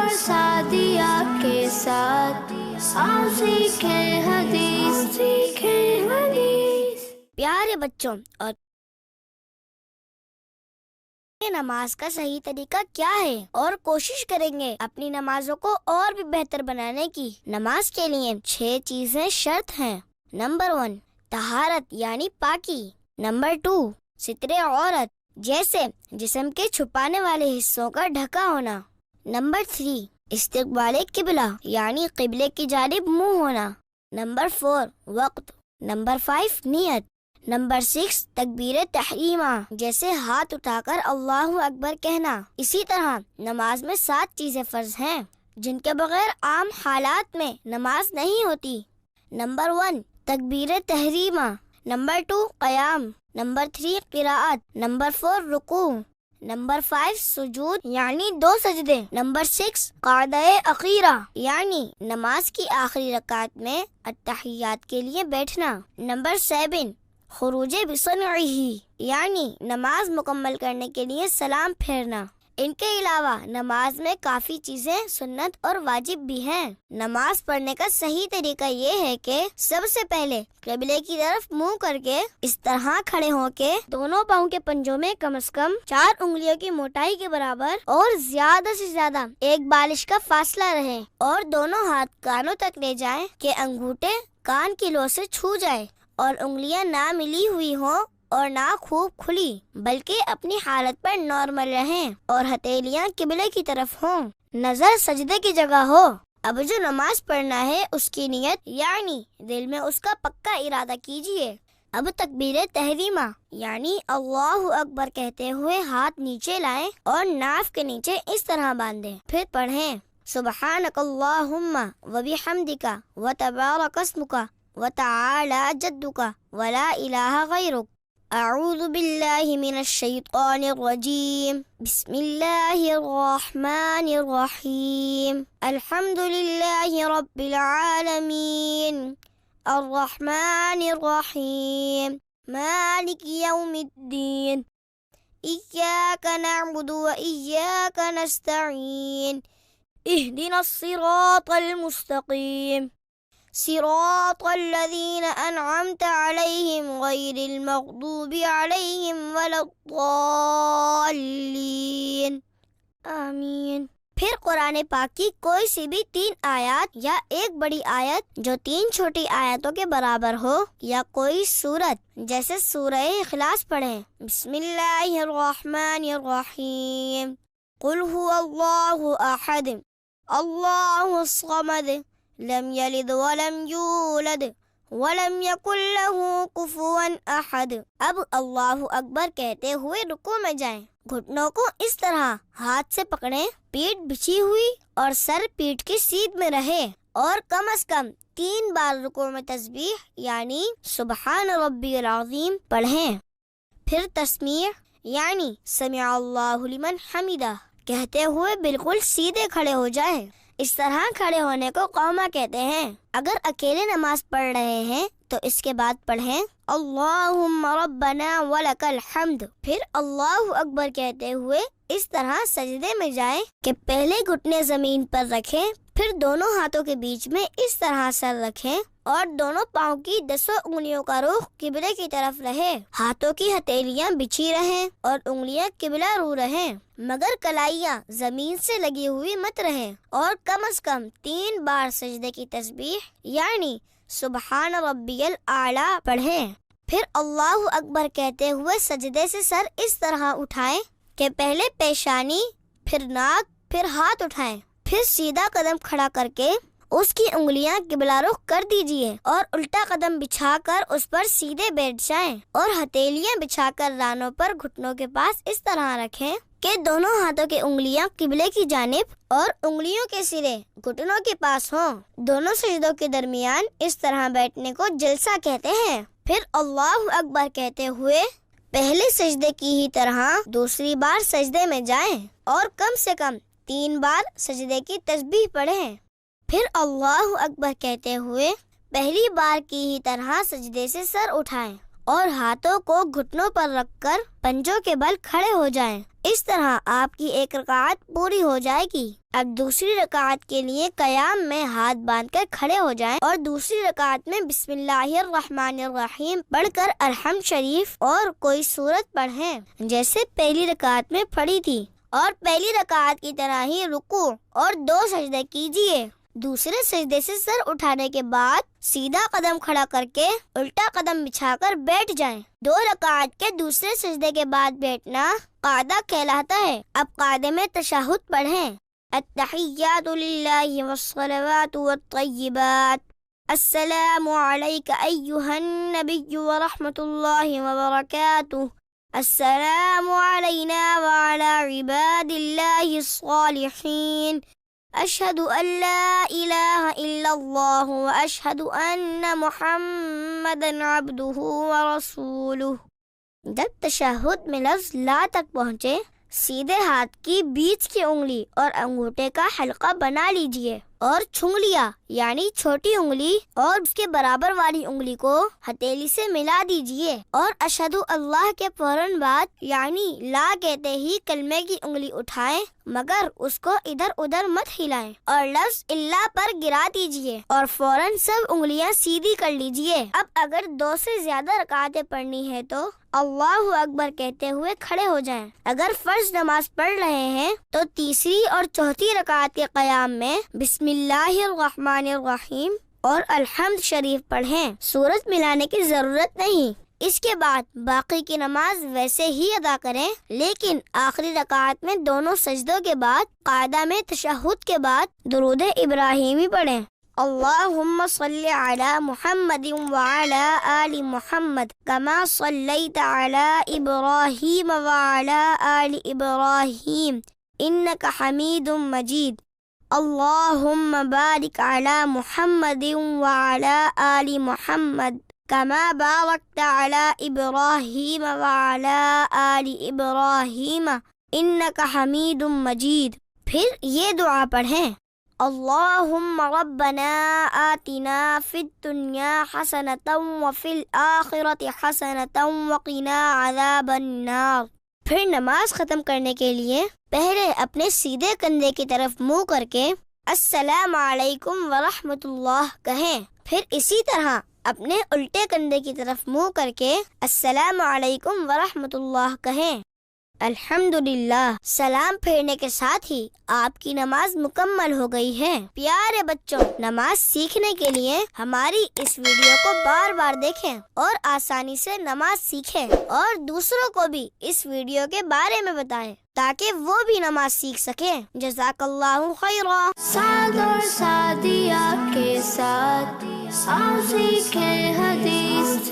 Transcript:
اور سعدیہ کے ساتھ آؤ سیکھیں حدیث، پیارے بچوں، اور نماز کا صحیح طریقہ کیا ہے، اور کوشش کریں گے اپنی نمازوں کو اور بھی بہتر بنانے کی۔ نماز کے لیے 6 چیزیں شرط ہیں۔ نمبر 1 طہارت یعنی پاکی۔ نمبر 2 ستر عورت، جیسے جسم کے چھپانے والے حصوں کا ڈھکا ہونا۔ نمبر 3 استقبال قبلہ یعنی قبلے کی جانب منہ ہونا۔ نمبر 4 وقت۔ نمبر 5 نیت۔ نمبر 6 تکبیر تحریمہ، جیسے ہاتھ اٹھا کر اللہ اکبر کہنا۔ اسی طرح نماز میں 7 چیزیں فرض ہیں جن کے بغیر عام حالات میں نماز نہیں ہوتی۔ نمبر 1 تکبیر تحریمہ۔ نمبر 2 قیام۔ نمبر 3 قراءت۔ نمبر 4 رکوع۔ نمبر 5 سجود یعنی 2 سجدے۔ نمبر 6 قعدہ اخیرہ یعنی نماز کی آخری رکعت میں التحیات کے لیے بیٹھنا۔ نمبر 7 خروج بصنعہ یعنی نماز مکمل کرنے کے لیے سلام پھیرنا۔ ان کے علاوہ نماز میں کافی چیزیں سنت اور واجب بھی ہیں۔ نماز پڑھنے کا صحیح طریقہ یہ ہے کہ سب سے پہلے قبلے کی طرف منہ کر کے اس طرح کھڑے ہو کے دونوں پاؤں کے پنجوں میں کم از کم 4 انگلیوں کی موٹائی کے برابر اور زیادہ سے زیادہ 1 بالش کا فاصلہ رہے، اور دونوں ہاتھ کانوں تک لے جائیں کہ انگوٹھے کان کی لو سے چھو جائے، اور انگلیاں نہ ملی ہوئی ہوں اور نہ خوب کھلی، بلکہ اپنی حالت پر نارمل رہیں، اور ہتھیلیاں قبلے کی طرف ہوں، نظر سجدے کی جگہ ہو۔ اب جو نماز پڑھنا ہے اس کی نیت یعنی دل میں اس کا پکا ارادہ کیجئے۔ اب تکبیر تحریمہ یعنی اللہ اکبر کہتے ہوئے ہاتھ نیچے لائیں اور ناف کے نیچے اس طرح باندھیں، پھر پڑھیں سبحانک اللہم وبحمدک وتبارک اسمک وتعالی جدک ولا الہ غیرک۔ اعوذ باللہ من الشیطان الرجیم، بسم اللہ الرحمن الرحیم، الحمد للہ رب العالمین، الرحمن الرحیم، مالک یوم الدین، ایاک نعبد و ایاک نستعین، اہدنا الصراط المستقیم، صراط الذین انعمت علیہم غیر المغضوب علیہم ولا الضالین، آمین۔ پھر قرآن پاک کی کوئی سی بھی 3 آیات یا ایک بڑی آیت جو 3 چھوٹی آیتوں کے برابر ہو، یا کوئی سورت جیسے سورہ اخلاص پڑھیں۔ بسم اللہ الرحمن الرحیم، قل هو اللہ احد اللہ الصمد لم یلد ولم یولد ولم یکن له کفوا احد۔ اب اللہ اکبر کہتے ہوئے رکوع میں جائیں، گھٹنوں کو اس طرح ہاتھ سے پکڑیں، پیٹھ بچھی ہوئی اور سر پیٹھ کی سیدھ میں رہے، اور کم از کم 3 بار رکوع میں تسبیح یعنی سبحان ربی العظیم پڑھیں۔ پھر تسمیع یعنی سمع اللہ لمن حمدہ کہتے ہوئے بالکل سیدھے کھڑے ہو جائیں۔ اس طرح کھڑے ہونے کو قوما کہتے ہیں۔ اگر اکیلے نماز پڑھ رہے ہیں تو اس کے بعد پڑھیں اللہم ربنا ولک الحمد، پھر اللہ اکبر کہتے ہوئے اس طرح سجدے میں جائیں کہ پہلے گھٹنے زمین پر رکھیں، پھر دونوں ہاتھوں کے بیچ میں اس طرح سر رکھیں، اور دونوں پاؤں کی 10 انگلیوں کا رخ قبلے کی طرف رہے، ہاتھوں کی ہتھیلیاں بچھی رہیں اور انگلیاں قبلہ رو رہیں، مگر کلائیاں زمین سے لگی ہوئی مت رہیں، اور کم از کم 3 بار سجدے کی تسبیح یعنی سبحان ربی الاعلی پڑھیں۔ پھر اللہ اکبر کہتے ہوئے سجدے سے سر اس طرح اٹھائیں کہ پہلے پیشانی، پھر ناک، پھر ہاتھ اٹھائیں، پھر سیدھا قدم کھڑا کر کے اس کی انگلیاں قبلہ رخ کر دیجئے، اور الٹا قدم بچھا کر اس پر سیدھے بیٹھ جائیں، اور ہتھیلیاں بچھا کر رانوں پر گھٹنوں کے پاس اس طرح رکھیں کہ دونوں ہاتھوں کی انگلیاں قبلے کی جانب اور انگلیوں کے سرے گھٹنوں کے پاس ہوں۔ دونوں سجدوں کے درمیان اس طرح بیٹھنے کو جلسہ کہتے ہیں۔ پھر اللہ اکبر کہتے ہوئے پہلے سجدے کی ہی طرح دوسری بار سجدے میں جائیں، اور کم سے کم 3 بار سجدے کی تسبیح پڑھیں۔ پھر اللہ اکبر کہتے ہوئے پہلی بار کی ہی طرح سجدے سے سر اٹھائیں، اور ہاتھوں کو گھٹنوں پر رکھ کر پنجوں کے بل کھڑے ہو جائیں۔ اس طرح آپ کی ایک رکعت پوری ہو جائے گی۔ اب دوسری رکعت کے لیے قیام میں ہاتھ باندھ کر کھڑے ہو جائیں اور دوسری رکعت میں بسم اللہ الرحمن الرحیم پڑھ کر الحمد شریف اور کوئی سورت پڑھیں جیسے پہلی رکعت میں پڑھی تھی، اور پہلی رکعت کی طرح ہی رکوع اور 2 سجدے کیجیے۔ دوسرے سجدے سے سر اٹھانے کے بعد سیدھا قدم کھڑا کر کے الٹا قدم بچھا کر بیٹھ جائیں۔ 2 رکعت کے دوسرے سجدے کے بعد بیٹھنا قاعدہ کہلاتا ہے۔ اب قاعدے میں تشہد پڑھیں۔ التحیات للہ والصلوات والطیبات، السلام علیک ایہا النبی ورحمۃ اللہ وبرکاتہ، السلام علینا وعلی عباد اللہ الصالحین، اشہد ان لا الہ الا اللہ واشہد ان محمدا عبدہ ورسولہ۔ جب تشہد میں لفظ لا تک پہنچے، سیدھے ہاتھ کی بیچ کی انگلی اور انگوٹھے کا حلقہ بنا لیجئے اور چھنگلیاں یعنی چھوٹی انگلی اور اس کے برابر والی انگلی کو ہتھیلی سے ملا دیجئے، اور اشہد اللہ کے فوراً بعد یعنی لا کہتے ہی کلمے کی انگلی اٹھائیں، مگر اس کو ادھر ادھر مت ہلائیں، اور لفظ اللہ پر گرا دیجئے اور فوراً سب انگلیاں سیدھی کر لیجئے۔ اب اگر 2 سے زیادہ رکعتیں پڑھنی ہے تو اللہ اکبر کہتے ہوئے کھڑے ہو جائیں۔ اگر فرض نماز پڑھ رہے ہیں تو تیسری اور چوتھی رکعت کے قیام میں بسم اللہ الرحمن الرحیم اور الحمد شریف پڑھیں، سورت ملانے کی ضرورت نہیں۔ اس کے بعد باقی کی نماز ویسے ہی ادا کریں، لیکن آخری رکعت میں دونوں سجدوں کے بعد قاعدہ میں تشہد کے بعد درود ابراہیمی پڑھیں۔ اللہم صلی علی محمد وعلی آل محمد کما صلیت علی ابراہیم وعلی آل ابراہیم انک حمید مجید، اللہم بارک علی محمد وعلی آل محمد کما بارکت علی ابراہیم وعلی آل ابراہیم انک حمید مجید۔ پھر یہ دعا پڑھیں، اللہم ربنا آتنا فی الدنیا حسنۃ وفی الآخرۃ حسنۃ وقنا عذاب النار۔ پھر نماز ختم کرنے کے لیے پہلے اپنے سیدھے کندھے کی طرف منہ کر کے السلام علیکم ورحمۃ اللہ کہیں، پھر اسی طرح اپنے الٹے کندھے کی طرف منہ کر کے السلام علیکم ورحمۃ اللہ کہیں۔ الحمدللہ، سلام پھیرنے کے ساتھ ہی آپ کی نماز مکمل ہو گئی ہے۔ پیارے بچوں، نماز سیکھنے کے لیے ہماری اس ویڈیو کو بار بار دیکھیں اور آسانی سے نماز سیکھیں، اور دوسروں کو بھی اس ویڈیو کے بارے میں بتائیں تاکہ وہ بھی نماز سیکھ سکیں۔ جزاک اللہ خیرا۔ سعد اور سعدیہ کے ساتھ آؤ سیکھیں حدیث۔